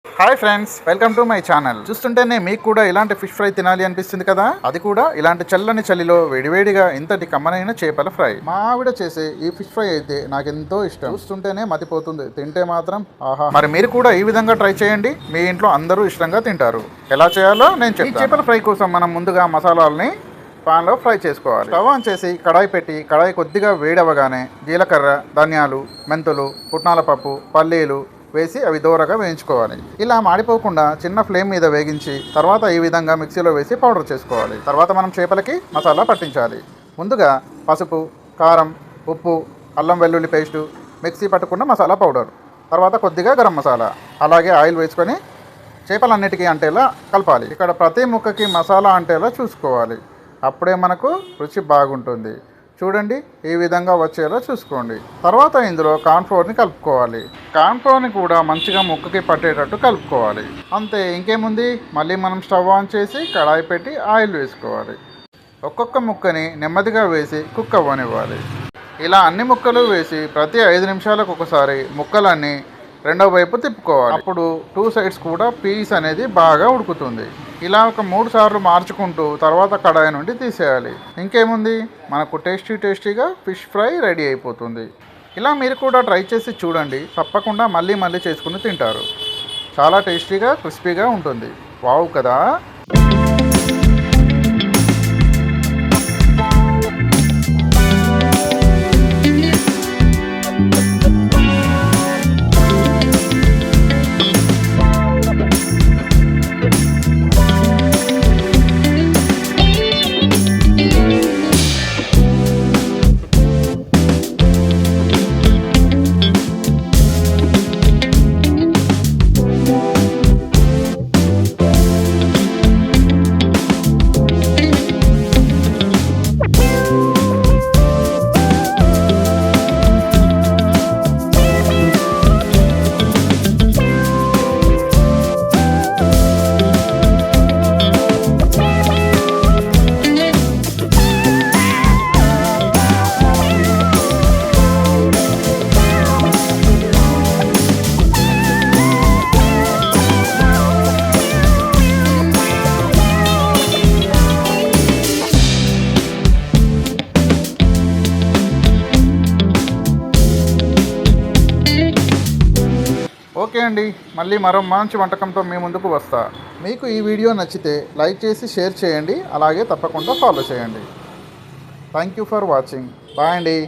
Hi friends, welcome to my channel. చూస్తుంటేనే మీకు కూడా ఇలాంటి ఫిష్ ఫ్రై తినాలి అనిపిస్తుంది కదా. అది కూడా ఇలాంటి చల్లని చలిలో వేడివేడిగా ఇంతటి కమ్మనైన చేపల ఫ్రై. మా ఆవిడ చేసే ఈ ఫిష్ ఫ్రై అయితే నాకు ఎంతో ఇష్టం. చూస్తుంటేనే మతిపోతుంది, తింటే మాత్రం ఆహా. మరి మీరు కూడా ఈ విధంగా ట్రై చేయండి, మీ ఇంట్లో అందరూ ఇష్టంగా తింటారు. ఎలా చేయాలో నేను చెప్తాను. ఈ చేపల ఫ్రై కోసం మనం ముందుగా మసాలాలని పాన్లో ఫ్రై చేసుకోవాలి. స్టవ్ ఆన్ చేసి కడాయి పెట్టి, కడాయి కొద్దిగా వేడవగానే జీలకర్ర, ధనియాలు, మెంతులు, పుట్నాల పప్పు, పల్లీలు వేసి అవి దూరగా వేయించుకోవాలి. ఇలా మాడిపోకుండా చిన్న ఫ్లేమ్ మీద వేగించి తర్వాత ఈ విధంగా మిక్సీలో వేసి పౌడర్ చేసుకోవాలి. తర్వాత మనం చేపలకి మసాలా పట్టించాలి. ముందుగా పసుపు, కారం, ఉప్పు, అల్లం వెల్లుల్లి పేస్టు, మిక్సీ పట్టుకున్న మసాలా పౌడర్, తర్వాత కొద్దిగా గరం మసాలా, అలాగే ఆయిల్ వేసుకొని చేపలన్నిటికీ అంటేలా కలపాలి. ఇక్కడ ప్రతి ముక్కకి మసాలా అంటేలా చూసుకోవాలి, అప్పుడే మనకు రుచి బాగుంటుంది. చూడండి, ఈ విధంగా వచ్చేలా చూసుకోండి. తర్వాత ఇందులో కార్న్ఫ్లోర్ని కలుపుకోవాలి. కార్న్ఫ్లోర్ని కూడా మంచిగా ముక్కకి పట్టేటట్టు కలుపుకోవాలి. అంతే, ఇంకేముంది. మళ్ళీ మనం స్టవ్ ఆన్ చేసి కడాయి పెట్టి ఆయిల్ వేసుకోవాలి. ఒక్కొక్క ముక్కని నెమ్మదిగా వేసి కుక్ అవ్వనివ్వాలి. ఇలా అన్ని ముక్కలు వేసి ప్రతి 5 నిమిషాలకు ఒకసారి ముక్కలన్నీ రెండో వైపు తిప్పుకోవాలి. అప్పుడు 2 సైడ్స్ కూడా పీస్ అనేది బాగా ఉడుకుతుంది. ఇలా ఒక 3 సార్లు మార్చుకుంటూ తర్వాత కడాయి నుండి తీసేయాలి. ఇంకేముంది, మనకు టేస్టీగా ఫిష్ ఫ్రై రెడీ అయిపోతుంది. ఇలా మీరు కూడా ట్రై చేసి చూడండి, తప్పకుండా మళ్ళీ చేసుకుని తింటారు. చాలా టేస్టీగా క్రిస్పీగా ఉంటుంది. వావ్ కదా. ఓకే అండి, మళ్ళీ మరో మంచి వంటకంతో మీ ముందుకు వస్తా. మీకు ఈ వీడియో నచ్చితే లైక్ చేసి షేర్ చేయండి, అలాగే తప్పకుండా ఫాలో చేయండి. Thank you for watching. Bye అండి.